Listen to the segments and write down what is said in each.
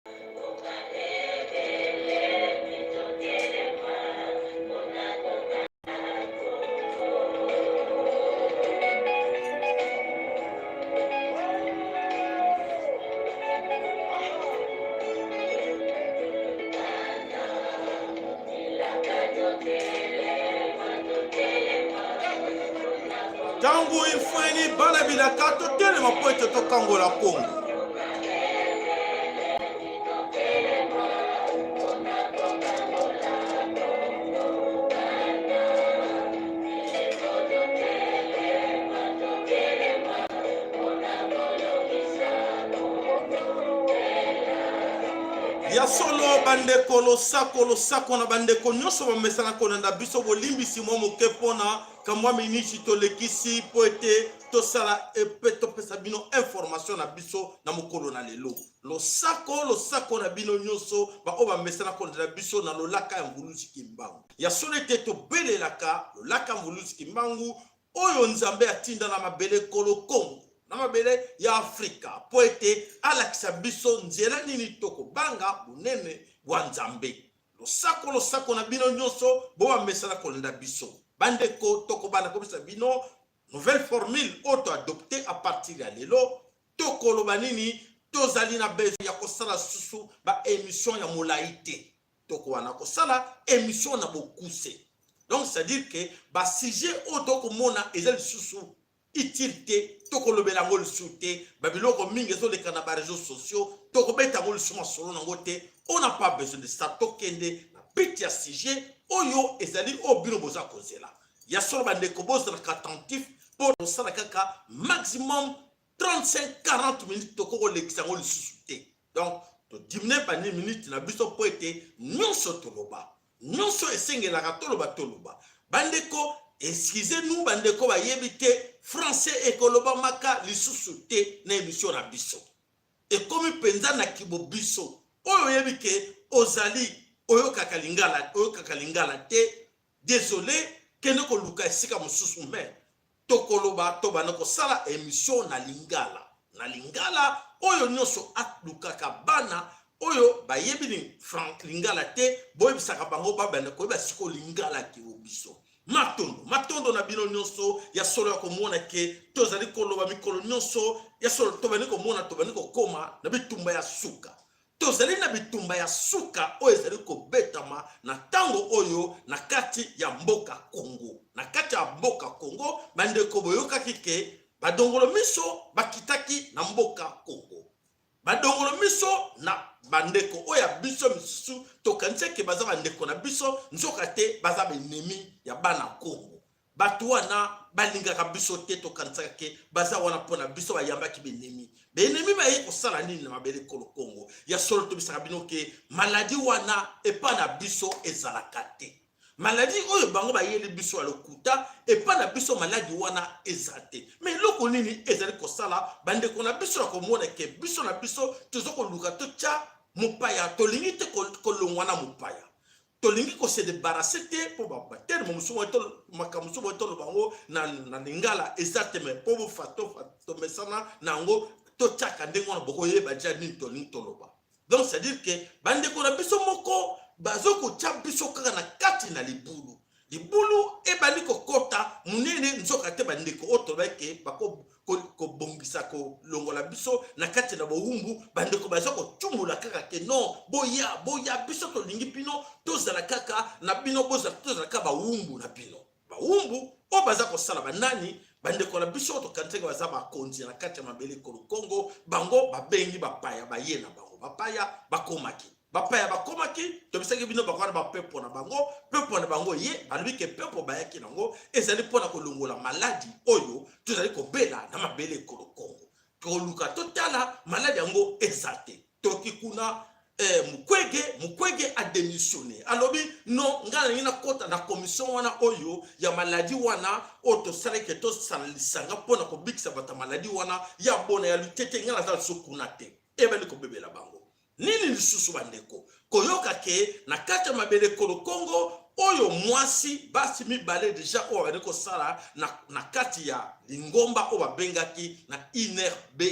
Tango ifani bala bila kato tele mapoete to kango la Kongo. Ya solo bandeko lo sako na bandeko nyonso bamesana kona na biso bolimbisi mwa moke pona kamwa minishi tolekisi po ete tosala epe topesa bino information na biso na mokolo na lelo lo sako na bino nyonso bao bamesana kona na biso na lolaka ya Mvuluzi Kimbangu ya solo ete tobelelaka lolaka Mvuluzi Kimbangu oyo nzambe atinda na mabele kolo Kongo na mabele ya Afrika po ete alakisa biso nzela nini toko banga bunene bwa nzambe lo sako na bino nyonso bo bamesana kolenda biso bandeko toko bana komisa bino nouvelle formule auto adoptée à partir ya lelo toko lo banini tozali na besoin ya kosala susu ba émission ya molaite toko wana kosala émission na bokuse donc c'est à dire que ba sujet auto komona ezali susu utilité toko lobela ngol souté babiloko mingi zo leka na ba réseaux sociaux toko beta ngol suma solo nango te on n'a pas besoin de ça tokende na petit sujet oyo ezali obino boza kozela ya solo bandeko boza attentif pour osala kaka maximum 35-40 minutes toko lekisa ngol souté donc to diminuer pa 10 minutes na biso po ete nyonso toloba nyonso esengelaka toloba bandeko excusez-nous bandeko ba yebite français ekoloba maka lisusu te na émission na biso et comme penza na kibo biso oyo yebike ozali oyo kakalingala te désolé kene ko luka esika mususu mais tokoloba to banako sala émission na lingala oyo nyonso atlukaka bana oyo ba yebini franc lingala te boyebisaka bango ba bandeko ba siko lingala kibo biso matondo na bino nyonso ya solo ya komona ke tozali koloba mikolo nyonso ya solo tobani komona tobani kokoma na bitumba ya suka tozali na bitumba ya suka oyo ezali kobetama na tango oyo na kati ya mboka Kongo bandeko boyokaki ke badongolo miso bakitaki na mboka Kongo badongolo miso na bandeko oya biso misusu tokaniseke baza bandeko na biso nzoka te baza benemi ya bana Kongo batu wana balingaka biso te tokanisaka ke baza wana pona biso bayambaki benemi baye kosala nini na mabele kolo Kongo ya solo tobisaka bino ke maladi wana epa na biso ezalaka te maladi oyo bango bayeli biso alokuta epa na biso maladi wana ezate mais loko nini ezali kosala bandeko na biso akomona ke biso na biso tozoko luka tocha mupaya tolingi te kolongwa na mupaya tolingi ko se débarrasser te po ba terme musumo to makamusumo to bango na lingala ezate mais po bo fato mesana nango tochaka ndengo na boko yeba ja nini tolingi toloba donc c'est à dire que bandeko na biso moko bazoko chabiso kaka na kati na libulu ebali kokota munene nzoka te bandeko otobake bako ko bongisa ko longola biso na kati na bowumbu bandeko bazoko tumula kaka ke non boya biso to lingi pino tozala kaka na bino tozala kaka bawumbu na bino bawumbu o bazako sala banani bandeko na biso to kanteka bazaba konzi na kati ya mabele kolo Kongo bango babengi bapaya bayena bango bapaya bakomaki tobisaki bino bakwana ba pepo na bango ye balobi ke pepo bayaki nango ezali pona kolongola maladi oyo tozali kobela na mabele kolo Kongo toluka totala maladi yango ezate toki kuna mukwege a démissionné alobi non ngana ngina kota na commission wana oyo ya maladi wana oto saleke to salisanga pona ko bikisa bata maladi wana ya bona ya lutete ngana za sukuna te ebali ko bebela bango nini lisusu bandeko koyoka ke na kati ya mabele kolo Kongo oyo mwasi basi mibale deja oyo bandeko sala na kati ya lingomba oyo babengaki na INRB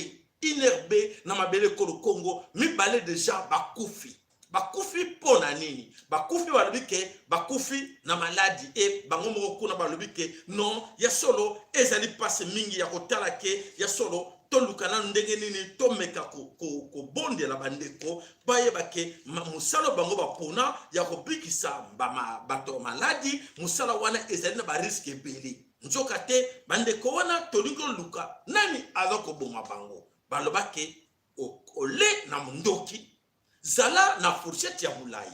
inerbe na mabele kolo Congo mibale déjà bakufi. Bakufi pona nini? Bakufi balobike bakufi na maladie e bango moko kuna balobike non ya solo ezali passe mingi ya kotala ke ya solo tolukana ndenge nini tomeka ko bondela bandeko bayeba ke musalo bango bapona ya kobikisa bato maladi musala wana ezali na ba risque ebele nzoka te bandeko wana tolingo luka nani aza kobonga bango balobake ole na mundoki zala na fourchette ya mulai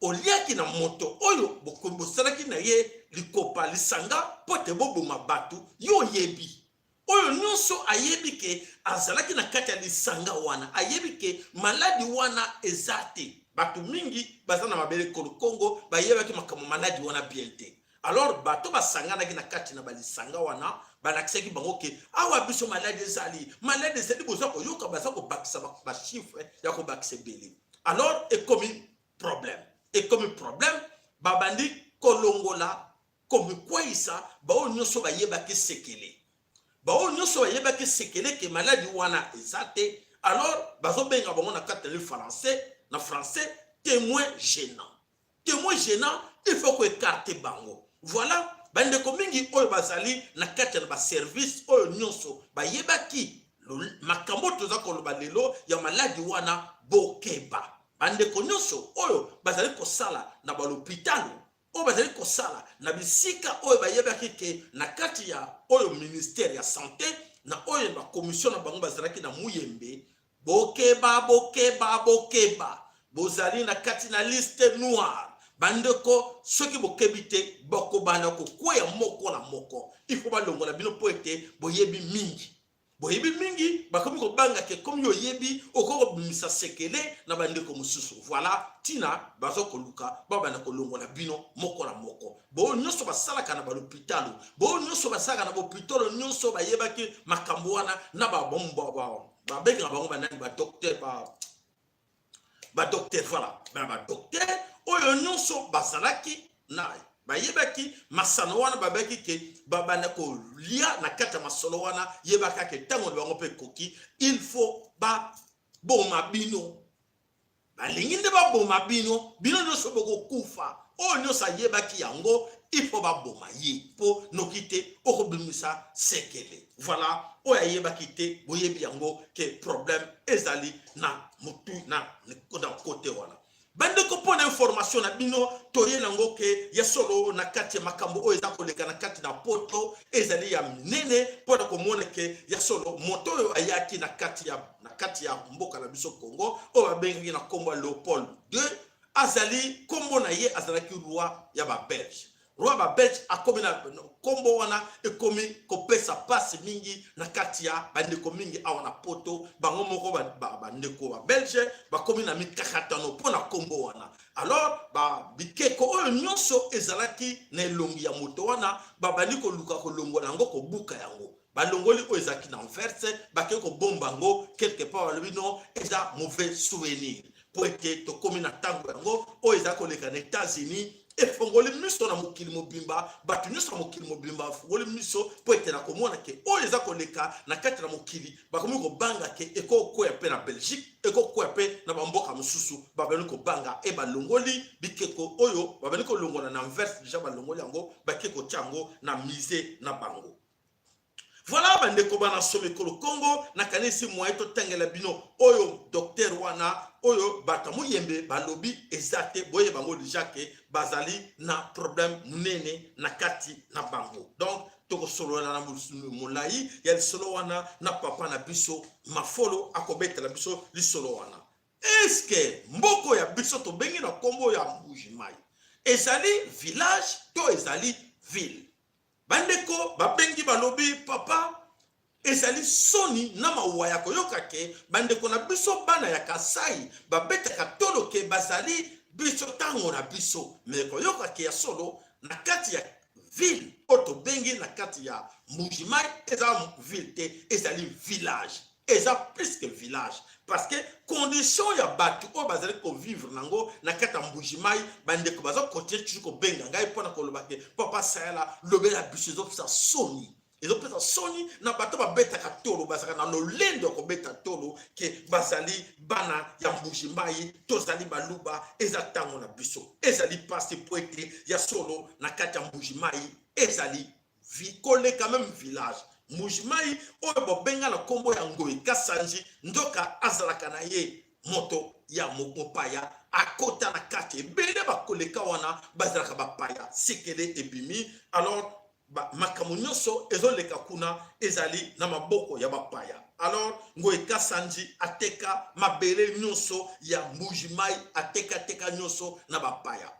oliaki na moto oyo bosalaki na ye likopa lisanga pote boboma batu yo yebi oyo nyonso ayebi ke azalaki na kati ya lisanga wana ayebi ke maladi wana ezate batu mingi baza na mabele kolo Congo bayebaki makambo maladi wana bien te alors bato basanganaki na kati na balisanga wana balakisaki bango ke awa biso maladi ezali boza koyoka baza kobakisa bachiffre ya kobakisa ebele alors ekomi problème babandi kolongola komikweyisa bao nyonso bayebaki sekele bao nyonso bayebaki sekele ke maladi wana eza te alors bazobenga bango na kati ya français témoin gênant il faut koekarte bango voilà bandeko mingi oyo bazali na kati na baservice oyo nyonso bayebaki makambo toza koloba lelo ya maladi wana bokeba bandeko nyonso oyo bazali kosala na balopitalo oyo bazali kosala na bisika oyo bayebaki ke na kati ya oyo ministère ya santé na oyo ba commission na bango bazalaki na muyembe bokeba bozali na kati na liste noire bandeko soki bokebi te bokobana kokweya moko na moko il faut balongola bino po ete boyebi mingi bakomi kobanga ke comme yo yebi okokobimisa sekele na bandeko mosusu voilà tina bazokoluka babana kolongola bino moko na moko bo nyonso basalaka na balopitalo bo nyonso basalaka na bopitalo nyonso bayebaki makambo wana na babombo babenga bango banani badocteur badocteur voilà badocteur oyo nyonso bazalaki na bayebaki masano wana babaki ke babana ko lia na kata masolo wana yebaka ke tango bango pe koki il faut ba boma bino balingi nde ba boma bino nyonso boko kufa oyo nyonso yebaki yango il faut ba boma ye po nokite okobimisa sekele voilà oyo yebaki te boyebi yango ke problème ezali na mutu na kote wana bandeko pona information na bino toye nango ke ya solo na kati ya makambo oyo eza koleka na kati na poto ezali ya minene pona komona ke ya solo moto oyo ayaki na kati ya mboka na biso Congo oyo babengaki na kombo ya Léopold II azali kombo na ye azalaki roi ya babelge roi babelge akomi na kombo wana ekomi kopesa pasi mingi na kati ya bandeko mingi awa na poto bango moko bandeko babelge bakomi na mikakatano mpona kombo wana alors bikeko oyo nyonso ezalaki na elongi ya moto wana babandi koluka kolongola yango kobuka yango balongoli oyo ezalaki na Anvers bakei kobomba yango quelque part balobi non eza mauvais souvenir po ete tokomi na ntango yango oyo eza koleka na États-Unis efongoli miso na mokili mobimba bato nyonso na mokili mobimba afongoli miso po ete na komona ke oyo eza koleka na kati na mokili bakomi kobanga ke ekokoya mpe na Belgique ekokoya mpe na bamboka mosusu babandi kobanga e balongoli bikeko oyo babandi kolongola na Anvers deja balongoli yango bake kotia yango na musée na bango. Voilà bandeko bana sobe kolo Congo na kanisi moyeto tangela bino oyo docteur wana oyo batamu yembe balobi ezate boye bango deja ke bazali na problème munene na kati na bango donc toko solo na mulai ya solo wana na papa na biso mafolo akobeta na biso li solo wana est-ce que mboko ya biso to bengi na kombo ya Mbujimai ezali village to ezali ville bandeko babengi balobi papa ezali soni na mawa ya koyoka ke bandeko na biso bana ya Kasai babetaka tolo ke bazali biso tango na biso me koyoka ke ya solo na kati ya ville oto bengi na kati ya Mbujimai eza ville te ezali village eza plus que village parce que condition ya batu o bazali ko vivre nango na kata Mbujimai bandeko bazo kotie chuko benga ngai pona koloba ke papa sala lobela biso zo sa soni ezopesa soni na bato babetaka tolo bazaka na lolendo kobeta tolo ke bazali bana ya Mbuji-Mayi tozali baluba eza tango na biso ezali pasi po ete ya solo na kati ya Mbuji-Mayi ezali koleka même village Mbuji-Mayi oyo bobenga na kombo ya Ngoyi Kasanji ndoka azalaka na ye moto ya mopaya akota na kati ebele bakoleka wana bazalaka bapaya sekele ebimi alors makambo nyonso ezoleka kuna ezali na maboko ya bapaya alors Ngoyi Kasanji ateka mabele nyonso ya Mbuji-Mayi ateka nyonso na bapaya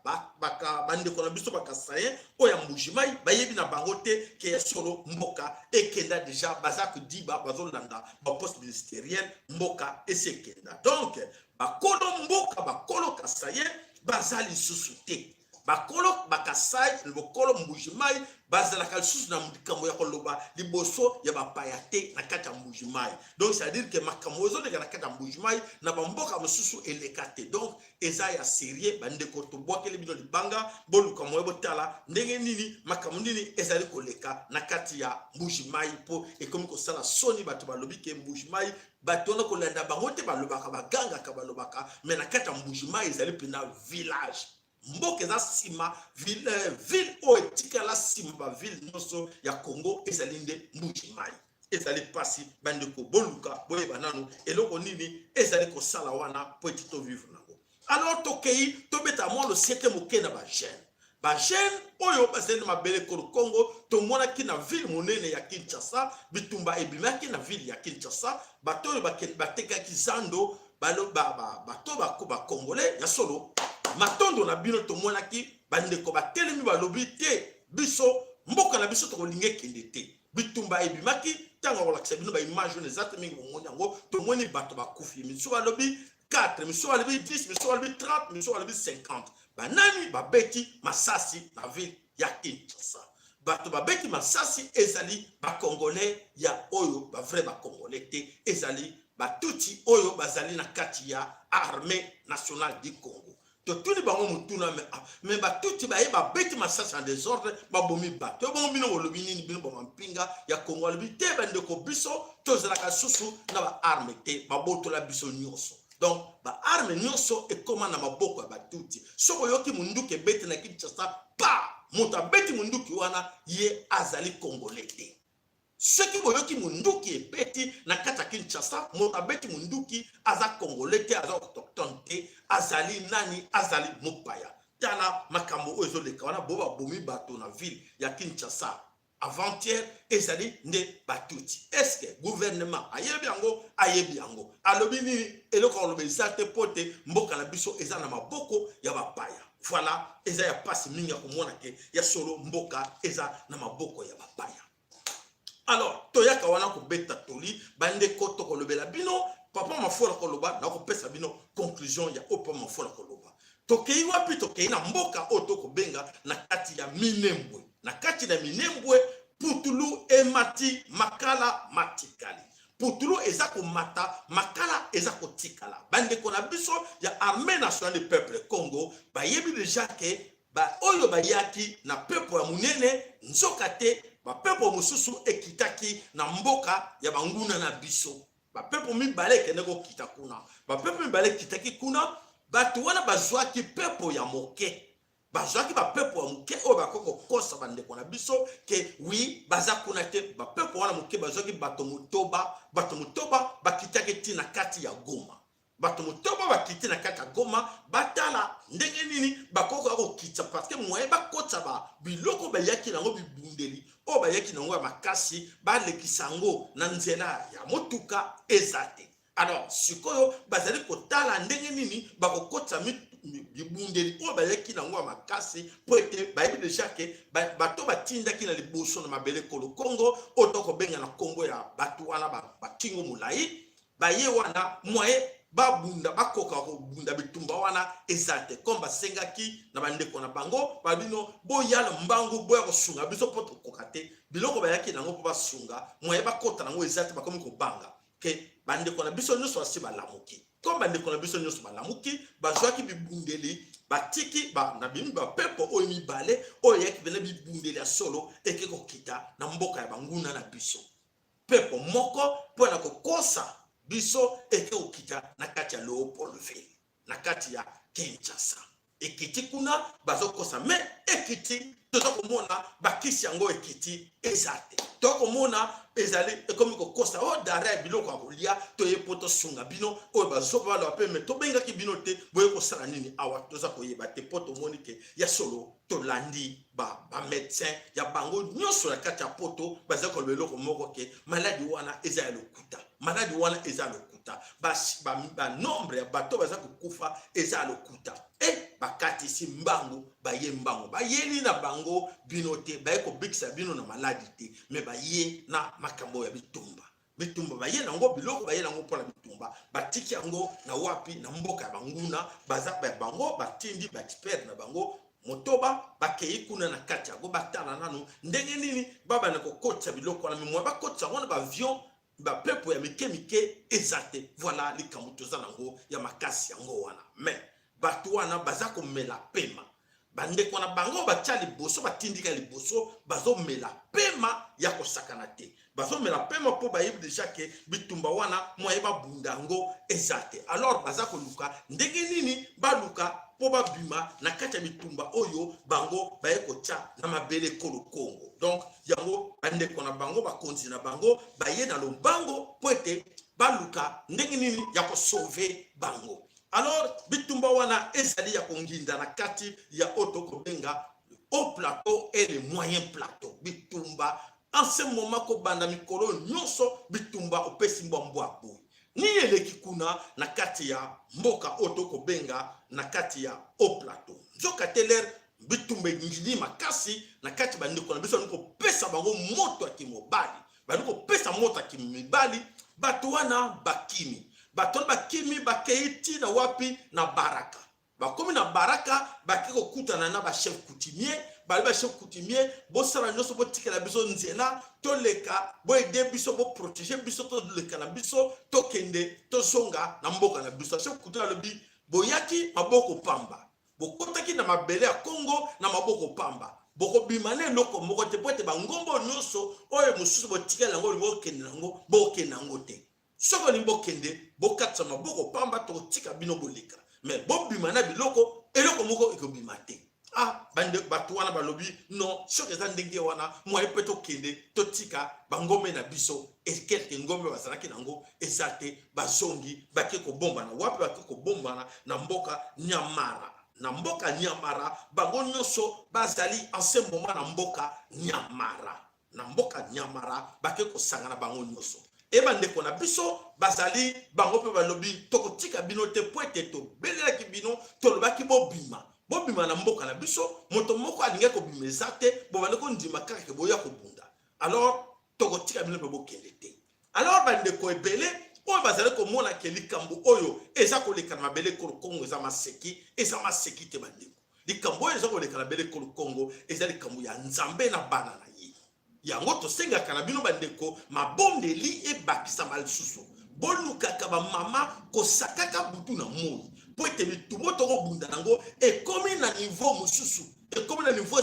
bandeko na biso bakasaye oyo ya Mbuji-Mayi bayebi na bango te ke ya solo mboka ekenda deja baza kodiba bazolanda baposte ministériel mboka esekenda donc bakolo mboka bakolo kasaye bazali lisusu te bakolo bakasai bokolo Mbuji-Mayi bazalaka lisusu na likambo ya koloba liboso ya bapaya te na kati ya Mbuji-Mayi donc c'est à dire que makambo ezoleka na kati ya Mbuji-Mayi na bamboka mosusu eleka te donc eza ya sérieux bandeko tobwakeli bino libanga boluka moye botala ndenge nini makambo nini ezali koleka na kati ya Mbuji-Mayi po ekomi kosala soni bato balobi ke Mbuji-Mayi bato wana kolanda bango te balobaka bagangaka balobaka mais na kati ya Mbuji-Mayi ezali mpena village mboka eza sima ville oyo etikala sima baville nyonso ya Congo ezali nde Mbuji-Mayi ezali pasi bandeko boluka boyeba nanu eloko nini ezali kosala wana po eti tovivre nango alors tokei tobeta mwa losiete moke na bagene oyo bazali na mabele kolo Congo tomonaki na ville monene ya Kinshasa bitumba ebimaki na ville ya Kinshasa bato oyo batekaki zando bato bakongole ya solo matondo na bino tomonaki bandeko batelemi balobi te biso mboka na biso tokolinga ekende te bitumba ebimaki ntango kolakisa bino baimage oyo ezate mingi bomoni yango tomoni bato bakufi miso balobi 4 miso balobi 10 miso balobi 30 miso balobi 50 banani babeti masasi na ville ya Kinshasa bato babeti masasi ezali bakongolais ya oyo bavrai bakongolais te ezali batuti oyo bazali na kati ya armée nationale du Congo totuni bango mutuna me batuti baye babeti masasi en désordre babomi bato bongo bino bolobi nini bino bamampinga ya Congo alobi te bandeko biso tozalaka susu na baarme te babotola biso nyonso donc baarme nyonso ekoma na maboko ya batuti soko oyoki munduki ebeti na Kinshasa pa moto abeti munduki wana ye azali congolais te soki boyoki munduki ebeti na kati ya Kinshasa moto abeti munduki aza congolais te aza autochtone te azali nani azali mopaya tala makambo oyo ezoleka wana bo babomi bato na ville ya Kinshasa avant-hier ezali nde batuti est-ce que gouvernement ayebi yango alobi nini eloko alobi eza te pote mboka na biso eza na maboko ya bapaya voilà eza ya pasi mingi ya komona ke ya solo mboka eza na maboko ya bapaya alors toyaka wana kobeta toli bandeko tokolobela bino papa mafola koloba na kopesa bino conclusion ya opa mafola koloba tokei wapi tokei na mboka oyo tokobenga na kati ya Minembwe na kati na Minembwe putulu emati makala matikali putulu eza komata makala eza kotikala bandeko na biso ya armée nationale du peuple Congo bayebi deja ke oyo bayaki na peuple ya munene nzoka te bapepo mosusu ekitaki na mboka ya banguna na biso bapepo mibale ekende kokita kuna bapepo mibale ekitaki kuna bato wana bazwaki pepo ya moke bazwaki bapepo ya moke oyo bakoko kosa bandeko na biso ke wi baza kuna te bapepo wana moke bazwaki bato motoba bakitaki tina kati ya Goma bato motoba bakiti na kati ya Goma batala ndenge nini bakoko kokitsa parce que moye bakotsa ba biloko bayaki nango bibundeli o bayaki nango ya makasi balekisa ngo na nzela ya motuka ezate alors sikoyo bazali kotala ndenge nini bakokotsa bibundeli o bayaki nango ya makasi po ete bayebi deja ke bato batindaki na liboso na mabele kolo Congo otoko benga na Congo ya bato wana bakingo mulai baye wana moye babunda bakoka kobunda bitumba wana ezate comme basengaki na bandeko na bango babino boyala mbangu boya kosunga biso poto kokate biloko bayaki nango po basunga moye bakota nango ezate bakomi kobanga ke bandeko na biso nyonso asi balamuki comme bandeko na biso nyonso balamuki bazwaki bibundeli batiki na bimi bapepo oyo mibale oyo yaki bena bibundeli ya solo eke kokita na mboka ya banguna na biso pepo moko mpo na kokosa biso eke kokita na kati ya Leopoldville na kati ya Kinshasa ekiti kuna bazokosa me ekiti toza komona bakisi yango ekiti ezate toza komona ezali ekomi kokosa o dara biloko ya kolia toye po tosunga bino oyo bazobala pe me tobengaki bino te boye kosala nini awa toza koyeba te po tomoni ke ya solo tolandi médecin ya bango nyonso na kati ya poto baza koloba eloko moko ke maladi wana eza ya lokuta maladi wana eza ya lokuta nombre ya bato baza kokufa eza ya lokuta bakatisi mbangu baye mbangu bayeli na bango bino te baye kobikisa bino na maladi te me baye na makambo ya bitumba baye nango biloko baye nango mpona bitumba batiki yango na wapi na mboka ya banguna baza bango batindi baexpert na bango motoba bakei kuna na kati yango batala nanu ndenge nini baba na kokotsa biloko na mimwa bakotsa ngona ba avion ba pepo ya mike ezate voilà likambo toza nango ya makasi yango wana mais batu wana baza komela pema bandeko na bango batia liboso batindika liboso bazomela pema ya kosakana te bazomela pema po bayebi deja ke bitumba wana moye babunda yango ezate alors baza koluka ndenge nini baluka po babima na kati ya bitumba oyo bango baye kotia na mabele kolo Kongo donc yango bandeko na bango bakonzi na bango baye na lombango po ete baluka ndenge nini ya kosauve bango. Alors bitumba wana ezali ya konginda na kati ya oto kobenga au plateau et les moyens plateaux bitumba en ce moment ko banda mikolo nyonso bitumba opesi mbwa boy ni eleki kuna na kati ya mboka oto kobenga na kati ya au plateau nzoka teler bitumba ngili makasi na kati bandiko na biso niko pesa bango moto akimobali bandiko pesa moto akimibali bato wana bakimi baton bakimi bakeiti na wapi na baraka bakomi na baraka bakiko kutana na ba chef coutumier ba chef coutumier bo sala nyoso bo tikela biso nzela to leka bo aider biso bo protéger biso to leka na biso to kende to songa na mboka na biso chef coutumier lobi boyaki maboko pamba bokotaki na mabele ya Kongo na maboko pamba boko bimane loko moko te pote bangombo nyonso oyo mususu bo tikela ngo bo kende nango bo kende nango te soko limbo kende bokatsa maboko pamba to tika bino boleka mais bobimana biloko eloko moko ekobimate bande batu wana balobi non soko eza ndenge wana moye pe to kende to tika bangombe na biso quelque ngombe bazalaki nango ezate bazongi bake ko bomba na wapi bake ko bomba na mboka Nyamara na mboka Nyamara bango nyonso bazali en ce moment na mboka Nyamara bake ko sangana bango nyonso eba ndeko na biso bazali bango pe balobi tokotika bino te poete to belelaki bino tolobaki bobima na mboka na biso moto moko alinga ko bimeza te bo bandeko ndima kaka ke boya ko bunda alors tokotika bino pe bokende te alors bandeko ebele oyo bazali komona ke likambo oyo eza koleka na mabele kolo Kongo eza maseki te bandeko likambo oyo eza koleka na mabele kolo Kongo eza likambo ya Nzambe na bana na ye yango tosengaka na bino bandeko mabondeli ebakisa malisusu bolukaka bamama kosakaka butu na moi po ete bitumba tokobunda nango ekomi na niveau mosusu ekomi na niveau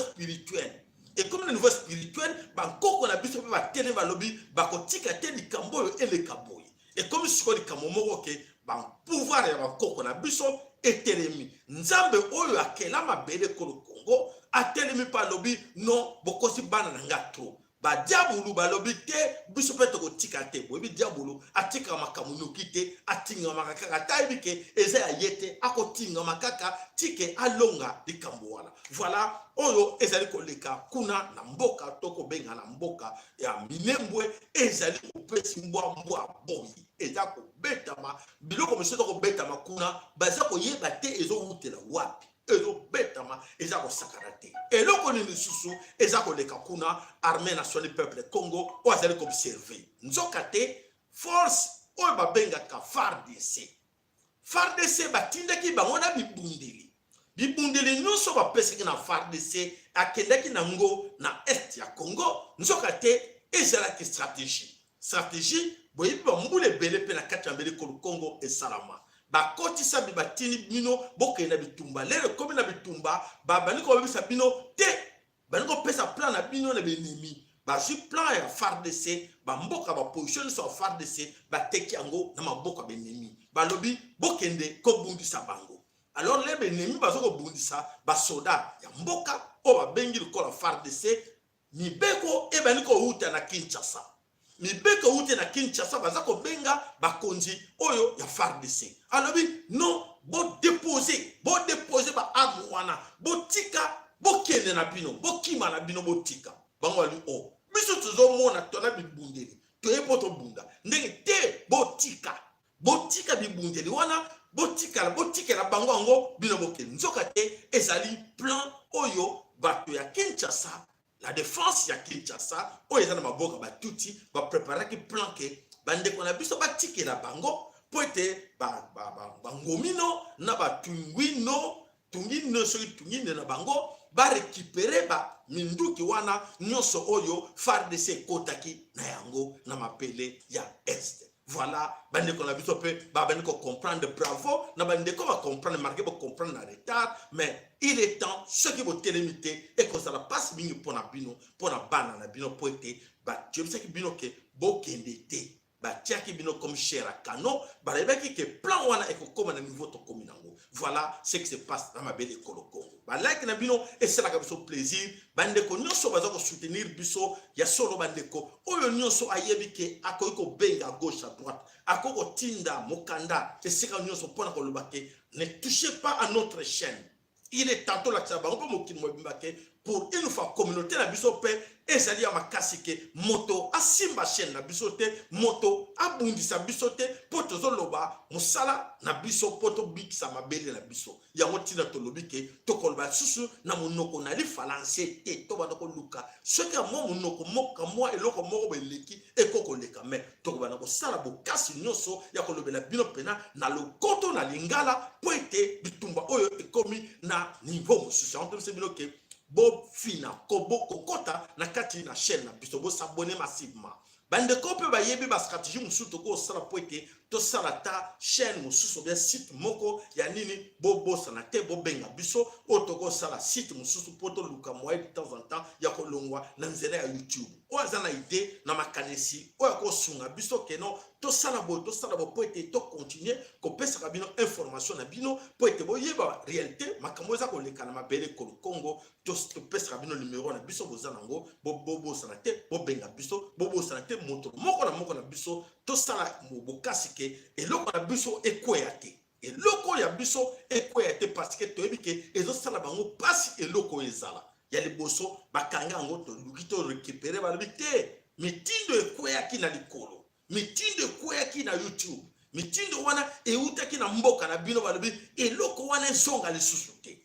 spirituel bankoko na biso mpe batene balobi bakotika te likambo oyo eleka boye ekomi sikoyo likambo moko ke bapouvoir ya bankoko na biso etelemi Nzambe oyo akela mabele kolo Kongo atelemi pa lobi non bokosi bana na nga trop diabulu balobi te biso pe tokotika te boyebi diabulu atika makamunuki te atinga makaka tayebi ke eza ya yete akotinga makaka tike alonga likambo wana voilà oyo ezali koleka kuna na mboka tokobenga na mboka ya Minembwe ezali kopesi mbwa boyi eza kobetama biloko mosusu tokobetama kuna baza koyeba te ezowutela wapi ezobetama eza kosakana te eloko nini lisusu eza koleka kuna armée nationale peuple Congo oyo azali koobserve nzoka te force oyo babengaka FARDC batindaki bango na bibundeli nyonso bapesaki na FARDC akendaki nango na est ya Congo nzoka te ezalaki stratégie boyebi bambula ebele mpe na kati ya mbele kolo Congo esalama ba kotisa bi batini bino boke na bitumba lelo komi na bitumba ba baniko bisa bino te baniko pesa plan na bino na benemi ba ji plan ya FARDC ba mboka ba position so FARDC ba teki yango na maboka benemi ba lobi bokende ko bundisa bango. Alors les benemi ba zo bundisa ba soda ya mboka o ba bengi ko la FARDC ni beko e baniko huta na Kinshasa. Mibeko ute na Kinshasa baza ko benga bakonzi oyo ya FARDC. Alobi non bo déposer ba arme wana botika bokende na bino bokima na bino botika. Bango ali o biso tuzo mona tona bibundeli to epoto bunda ndenge te botika bibundeli wana botika la bango ngo bino bokende nzoka te ezali plan oyo bato ya Kinshasa. La défense ya Kinshasa o ezana maboka batuti ba préparer ki plan ke bande ko na biso batike la bango poete bangomino na batungwino tungine na bango ba récupérer ba minduki wana nyoso oyo FARDC kotaki na yango na mapele ya Est. Voilà, bande ko na biso pe ba bande ko comprendre bravo na bande ko va comprendre marqué pour comprendre na retard mais il est temps ce qui vous télémité et que ça la passe bingi pona bino pona bana na bino poete ba je sais que bino ke bokendete ba tiaki bino comme cher à cano ba lebeki ke plan wana e ko comme na niveau to kominango. Voilà ce qui se passe dans ma belle école Congo. Ba like na bino et c'est la ka biso plaisir bande ko nyoso baza ko soutenir biso ya solo bande ko oyo nyoso ayebi ke akoiko benga à gauche à droite akoko tinda mokanda et c'est ka nyoso pona ko lobake ne touchez pas à notre chaîne. Il est tantôt là que pour une fois communauté la bisope ezali ya makasi ke moto asimba chaîne na bisote moto abundisa bisote poto zoloba musala na biso poto bikisa mabele na biso yango tina tolobi ke tokoloba susu na monoko na li falanse te to bana ko luka soki mo monoko moka mo eloko moko beleki ekoko leka me tokobana ko sala bokasi nyoso ya kolobela bino pena na lokoto na lingala po ete bitumba oyo ekomi na niveau mosusu en tout bino ke bo fina kobo kokota na kati na chaîne na biso bo s'abonner massivement bande ko pe ba yebi ba stratégie musu to ko sala poete to sala ta chaîne musu bien site moko ya nini bo sana te bo benga biso o to ko sala site musu poto luka moye de temps en temps ya ko longwa na nzela ya YouTube o azana idée na makanesi o ya ko sunga biso keno to sala bo poete to continuer ko pesa ka bino information na bino poete bo yeba réalité makambo za ko leka na mabele ko Congo to pesa ka bino numéro na biso bo zanango bo sana te bo benga biso bo sana te moto moko na biso to sala bokasi ke eloko na biso ekweyate eloko ya biso ekweyate parce que to ebike ezo sala bango pasi eloko ezala ya liboso bakanga ngo to lukito récupérer ba bité mitindo ekweyaki na likolo mitindo ekweyaki na YouTube mitindo wana eutaki na mboka na bino balobi eloko wana ezonga lisusu te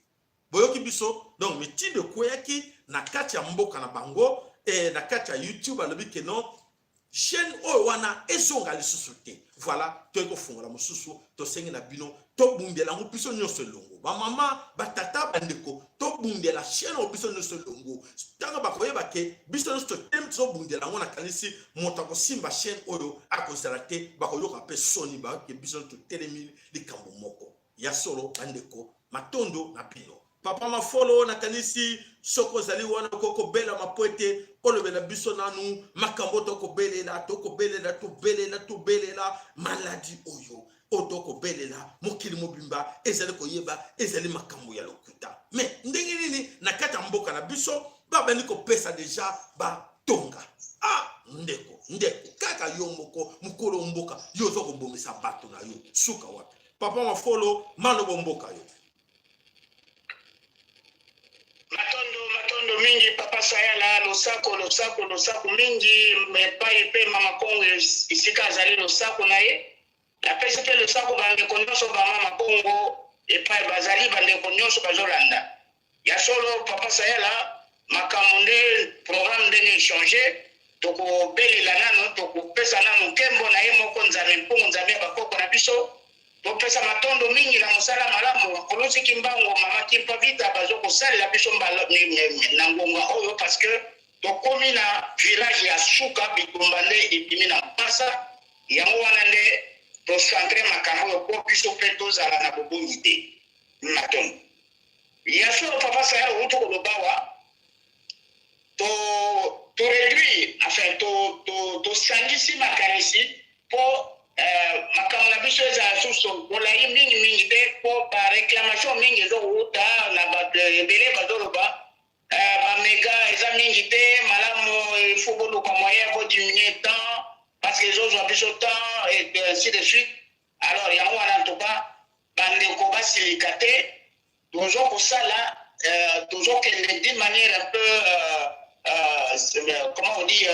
boyoki biso donc mitindo ekweyaki na kati ya mboka na bango na kati ya YouTube balobi ke non chaîne oyo wana ezonga lisusu te. Voilà toyeko fungola mosusu to sengi na bino to bundela ngo biso nyonso longo ba mama batata bandeko to bundela chaîne o biso nyonso longo tanga bakoyeba ke biso nyonso tem to bundela ngo na kanisi moto ko simba chaîne oyo akozala te bakoyoka pe soni ba ke biso to telemi likambo moko ya solo bandeko matondo na bino papa ma follow na kanisi soko zali wana koko bela mapoete olobela biso nanu makambo toko belela to belela maladie oyo otoko belela mokili mobimba ezali koyeba ezali makambo ya lokuta mais ndenge nini na kata mboka na biso baba niko pesa deja ba tonga ndeko kaka yo moko mukolo mboka yo zoko bombisa bato na yo suka wapi papa ma follow mano bomboka yo matondo mingi papa sayala losako mingi mepai pe mama Kongo isika azali losako na ye la pesi pe losako bandeko nyonso ba mama Kongo epai bazali bandeko nyonso bazolanda ya solo papa sayala makambo nde programme ndenge échanger tokobelela nano tokopesa nano nkembo na ye moko nzambe mpungu nzambe bakoko na biso topesa matondo mingi na mosala malamu kolosi kimbango mama kimpa vita bazo kosalela biso na ngonga oyo parce que tokomi na village ya suka bitumba nde ebimi na mpasa yango wana nde tocentre makambo po biso mpe tozala na bobongi te matombo ya solo papa saya utu kolobawa to réduire enfin to sangisi makanisi po makambo na biso ezala susu molai mingi te po baréclamation mingi ezokouta na bato ebele bazoloba bamega eza mingi te malamu ifo boluka moyen bodiminie temps parce que ezozwa biso temps et ainsi de suite alors yango wana ntoka bandeko basilika te tozokosala tozokende d'une manière un peu comment on dit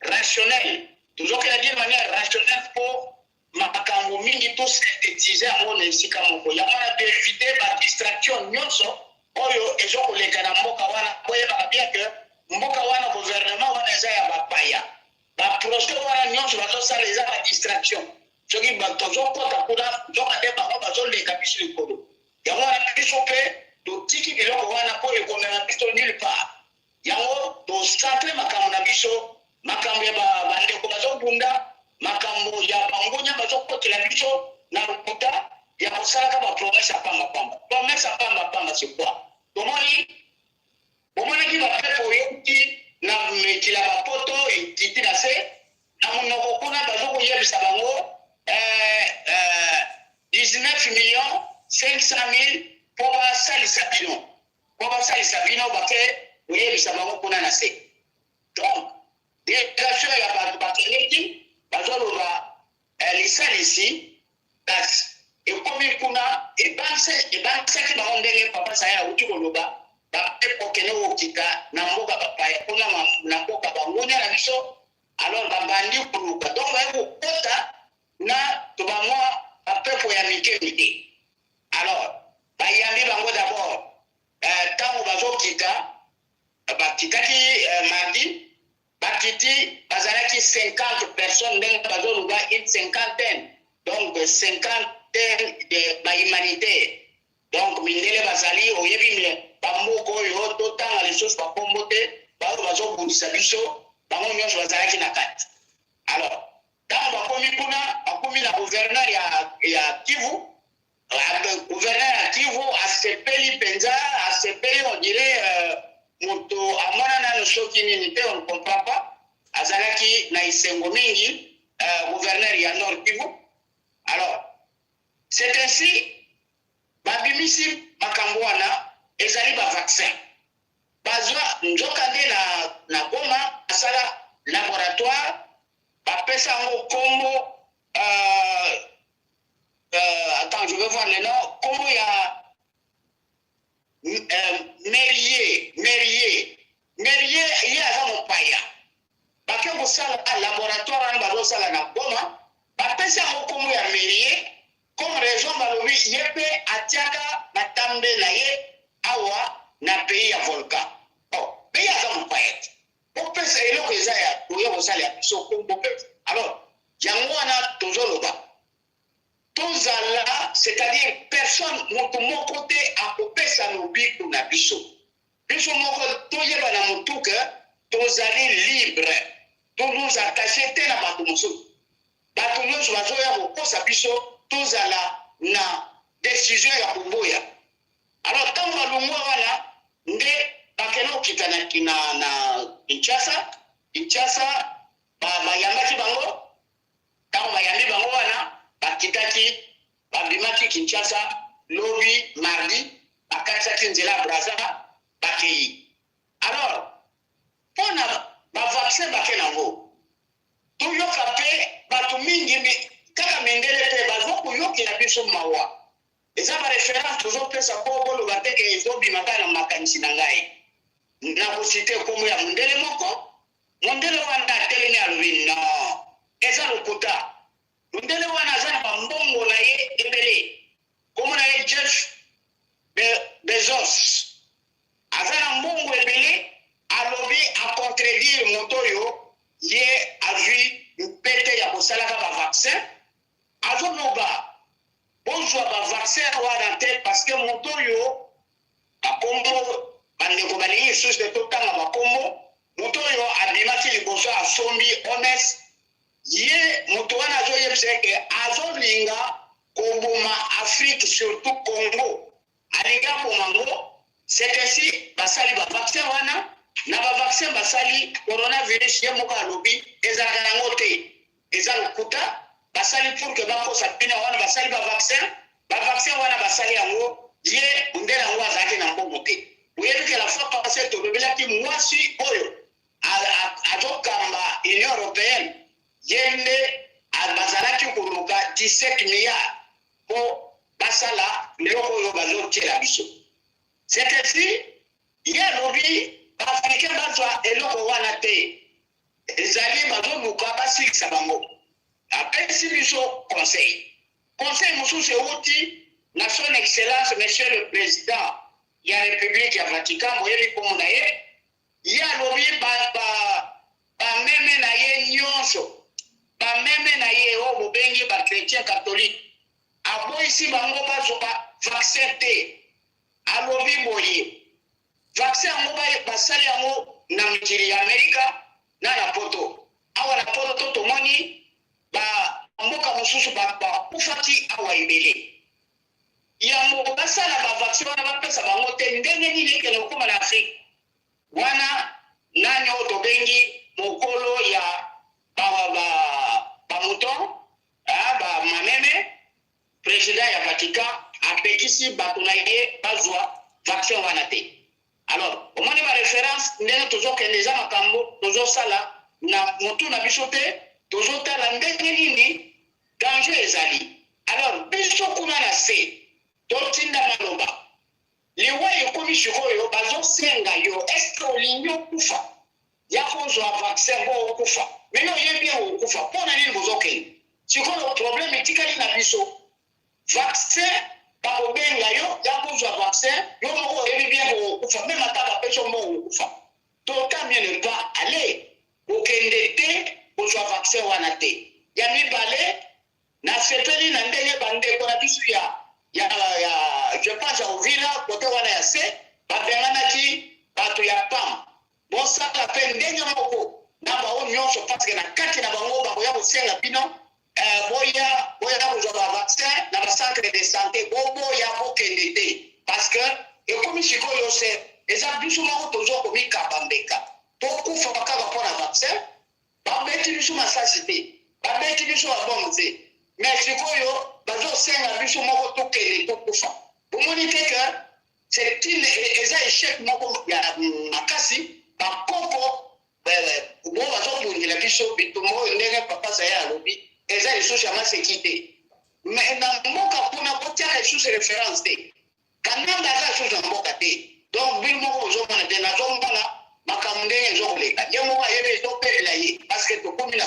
rationnelle tozokende d'une manière rationnelle po makambo mingi tosynthétise yango na esika moko yango wana toevite badistraction nyonso oyo ezokoleka na mboka wana boyebaka bien ke mboka wana gouvernement wana eza ya bapaya baprojet wana nyonso bazosala eza badistraction soki tozokota kuna nzoka te bango bazoleka biso likolo yango wana biso mpe totiki biloko wana mpo ekomema biso nulle part yango tocentre makambo na biso makambo ya bandeko bazobunda makambo ya bangunya bazokotela biso na lokuta ya kosalaka bapromese ya pambapamba promese ya pambapamba c'est quoi omonaki bapepo oyeuti na mekila bapoto etiti na se na monoko kuna bazokoyebisa bango 19,500,000 mpo basalisa bino bake oyebisa bango kuna na se donc délégation ya bato bakeleki bazoloba lisalisi kasi ekomi kuna ebanisaki bango ndenge papa saya auti koloba bapepo kende okita na mboka bapaya kuna na mboka bangonia na biso alors babandi koluka donc baye kokota na to bamwa bapepo ya mike mike alors bayambi bango d'abord ntango bazokita bakitaki mardi bakiti bazalaki 50 personnes ndenge bazoluba une cinquantaine donc 50 de bahumanitaire donc mindele bazali oyebi bamboka oyo totanga lisusu bakombo te baoyo bazobundisa biso bango nyonso bazalaki na kati alors ntango bakomi kuna bakomi na gouverneur ya Kivu gouverneur ya Kivu asepeli mpenza asepeli on dirait moto amona nano soki nini te on ne comprend pas azalaki na isengo mingi gouverneur ya Nord Kivu alors c'est ainsi babimisi makambo wana ezali bavaccin bazwa nzoka nde na Goma asala laboratoire bapesa yango kombo attends je vais voir le nom kombo ya Merier ye aza mopaya bake kosala laboratoire wana bazosala na Goma bapesa yango kombo ya Merier comme raison balobi ye mpe atiaka batambe na ye awa na pays ya volcan pays aza mopaya te opesa eloko eza ya oya kosala ya biso kombo mpe alors yango wana tozoloba tozala c'est-à-dire personne moto moko te akopesa lobiku na biso moko toyeba na motuka tozali libre to nous attacher te na bato mosusu bato nyonso bazoya kokosa biso tozala na décision ya koboya alors ntango balongwa wana nde bakende okita na Kinshasa bayambaki bango ntango bayambi bango wana bakitaki babimaki Kinshasa lobi mardi bakatisaki nzela ya Braza bakei alors mpona bavaccin bake nango toyoka mpe bato mingi kaka mindele mpe bazokoyokela biso mawa eza bareference tozopesa mpo boloba teke ezobimaka na makanisi na ngai nakosite kombo ya mondele moko mondele wana atelemi alobi no eza lokuta mondele wana aza na bambongo na ye ebele kombo na ye Jeff Bezos aza na mbongo ebele alobi acontredire moto oyo ye azwi mpete ya kosalaka bavaccin azoloba bozwa bavaccin wana te parce que moto oyo bakombo bandeko balingi lisusu te totanga bakombo moto oyo abimaki liboso asombi honest ye moto wana azoyebisa ke azolinga koboma Afrique surtout Congo alinga bomango c'est ainsi basali ba vaccin wana na ba vaccin basali coronavirus ye moko alobi ezalaka yango te eza lokuta basali pour que bakosa pina wana basali ba vaccin wana basali yango ye ndela yango azalaki na mbongo te oyebi ke la fois passée tolobelaki mwasi oyo azokamba Union européenne yende bazalaki koluka 17 milliards po basala biloko oyo bazotiela biso c'est ainsi ye alobi baafricain bazwa eloko wana te ezali bazoluka basilisa bango apesi biso conseil mosusu euti na son excellence monsieur le président ya république ya Vatican boyebi komona ye alobi bameme na ye nyonso bameme na ye oyo bobengi bachrétien catholique aboyisi bango bazwa vaccin te alobi boye vaccin yango basali yango na mikili ya Amerika na poto awa na poto tomoni mboka mosusu bakufaki awa ebele yango basala bavaccin wana bapesa bango te ndenge nini ekele okoma na Afrique wana nani oyo tobengi mokolo ya bamouton bamameme président ya Vatican apekisi bato na ye bazwa vaccin wana te alors omoni baréférence ndenge tozokende eza makambo tozosala na motu na biso te tozotala ndenge nini danger ezali alors biso kuna na se totinda maloba liwa ekomi sikoyo bazosenga yo eske olingi okufa ya kozwa vaccin bo okufa meno oyebi okufa mpona nini bozokende sikoyo problème etikali na biso vaccin bakobenga yo ya kozwa vaccin yo moko oyebi bien okufa meme ata bapesi yo moko okufa totamie ne pas aller okende te kozwa vaccin wana te ya mibale na sepeli na ndenge bandeko na biso ya je pense ya Uvira kote wana ya se babenganaki bato ya PAM bosala mpe ndenge moko na bao nyonso parce que na kati na bango bakoya kosenga bino boya kozwa bavaccin na bacentre de santé boboya bokende te parce que ekomi sikoyo se eza biso moko tozokomikaba mbeka tokufa kaka mpona vaccin babeti biso masasi te babeti biso babongo te mais sikoyo bazosenga biso moko tokende tokufa omoni te ke c'est une eza échec moko ya makasi bakoko bo bazobundela biso bitumbo ndenge papa saya alobi eza lisusu ya maseki te mais na mboka kuna kotiaka lisusu référence te kananga aza lisusu na mboka te donc bino moko ozomona te nazomona makambo ndenge ezokoleka ye moko ayebi ezopelela ye parce que tokomi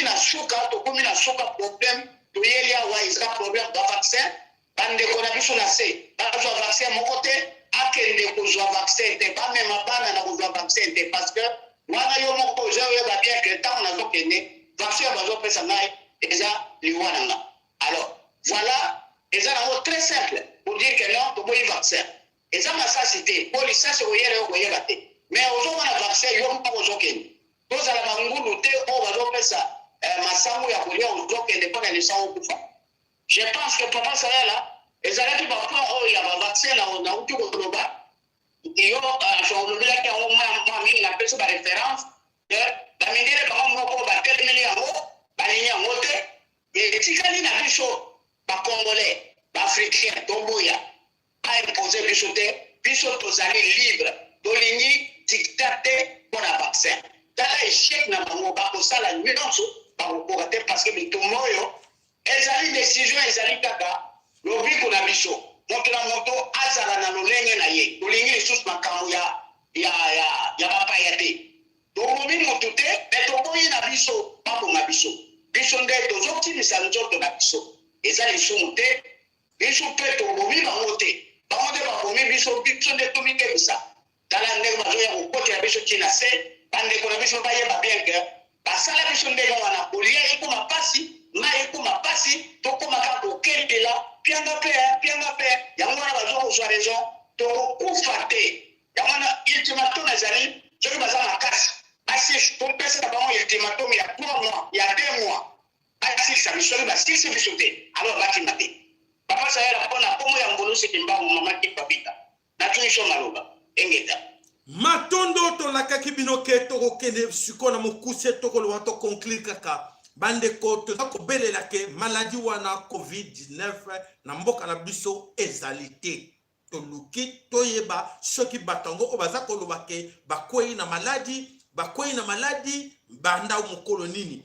na suka tokomi na suka problème toyeli awa eza problème bavaccin bandeko na biso na se bazwa vaccin moko te akende kozwa vaccin te bamema bana na kozwa vaccin te parce que wana yo moko ozoyeba bien ke ntango nazokende vaccin bazopesa ngai eza liwa na nga alors voilà eza nango très simple pour dire que non toboyi vaccin eza masasi te po lisasi oyele yo koyeba te mais ozomona vaccin yo moko ozokende tozala bangulu te oyo bazopesa masango ya kolia ozokende mpona lisango okufa je pense que papa sayala ezalaki bapoint oyo ya bavaccin nauti koloba yo olobelaki yango mwa mingi napesi baréférence bamindele bango moko batelemeli yango balingi yango te etikali na biso bacongolais baafricain toboya baimpose biso te biso tozali libre tolingi dictat te mpona vaccin tala échec na bango bakosala nyonso bakokoka te parce que bitumba oyo ezali décision ezali kaka lobiko na biso moto na moto azala na lolenge na ye tolingi lisusu makambo ya bapaya te tolobi motu te me toboyi na biso babonga biso nde tozotimisa nzoto na biso eza lisumu te biso mpe tolobi bango te babomi biso nde tomikebisa tala ndenge bazoya kokotela biso ntina se bandeko na biso bayeba bien ke basala biso ndenge wana kolia ekoma pasi mai ekoma pasi tokoma kaka kokendela pianga mpe yango wana bazokozwa raison tokokufa te yango wana ultimatum ezali soki baza makasi Basi topesa na bango ultimatum ya 3 mois, ya 2 mois. Basi ça me soit basi c'est bisoté. Alors bati maté. Papa ça era pona komo ya ngolo se kimba mama ki papita. Na tunisho maloba. Engeta. Matondo to lakaki bino ke to kende sukona mukuse to ko wato conclure kaka. Bande ko to ko belela ke maladie wana COVID-19 na mboka na biso ezalité. To luki to yeba soki batango o bazako lobake bakwei na maladie banda mukolo nini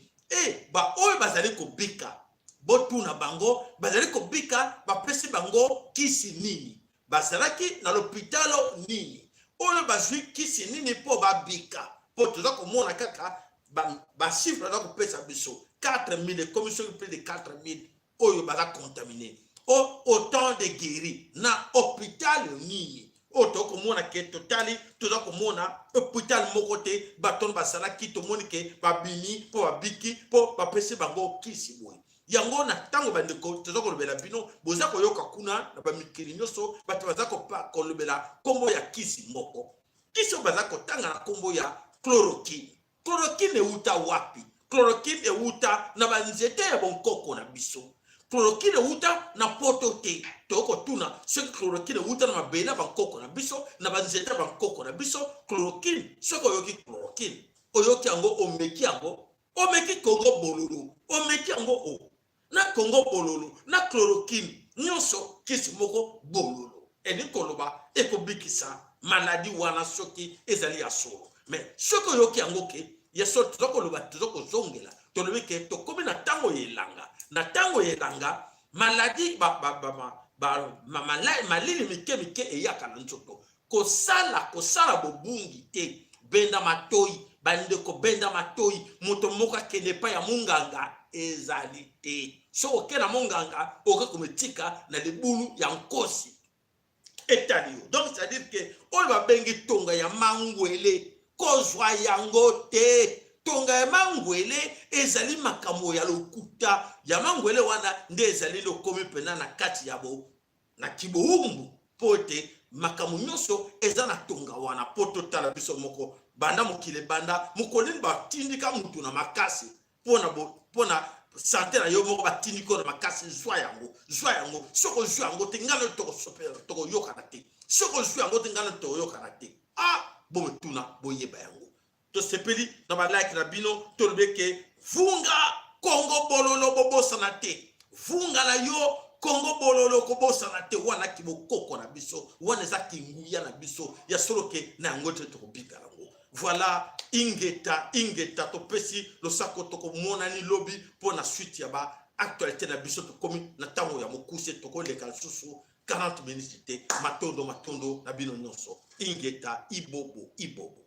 ba oyo bazali ko bika botu na bango bazali ko bika bapesi bango kisi nini bazalaki na l'hôpitalo nini oyo bazwi kisi nini po babika po toza komona kaka ba chiffre za kopesa biso 4000 commission plus de 4000 oyo baza contaminé autant de guéris na hôpital nini oto komona ke totali toza komona hôpital mokote baton basala ki to monike babini po babiki po bapesi bango kisi boy yango na tango bandeko toza kolobela bino boza koyoka kuna na bamikiri nyoso bato baza kolobela kombo ya kisi moko kisi baza kotanga na kombo ya chloroquine euta wapi chloroquine euta na banzete ya bonkoko na biso chloroquine uta na poto te toko tuna ce chloroquine uta na mabena bankoko na biso na banzeta bankoko na biso chloroquine soko yoki chloroquine oyoki yango omeki kongo bololo omeki yango o na kongo bololo na chloroquine nyonso kisi moko bololo eni koloba ekobikisa maladi wana soki ezali ya solo mais soko yoki yango ke yeso toko loba toko zongela tolobi ke tokomi na tango yelanga na tango yelanga maladi malili mike eyaka na nzoto kosala bobungi te benda matoi bandeko benda matoi moto moko akende pa ya munganga ezali te so oke na munganga oke kometika na libulu ya nkosi etali yo donc c'est à dire que oyo babengi tonga ya mangwele kozwa yango te tonga ya mangwele ezali makambo ya lokuta ya mangwele wana nde ezali lokomi pena na kati yabo na kiboumbu pote makambo nyonso eza na tonga wana poto tala biso moko banda mokile banda mokolini batindika mutu na makasi pona santé na yo moko batindiko na makasi zwa yango soko zwa yango te ngana toko yoka na te soko zwa yango te ngana toko yoka na te bometuna boyeba yango to sepeli na ba like na bino to lobeke vunga Kongo bololo bobosana te vunga na yo Kongo bololo kobosana te wana kibokoko na biso wana za kinguya na biso ya soloke na ngote to kobika nango voilà ingeta to pesi lo sako to komona ni lobby pour na suite ya ba actualité na biso to komi na tango ya mokuse to ko lekal susu 40 minutes te matondo na bino nyonso ingeta ibobo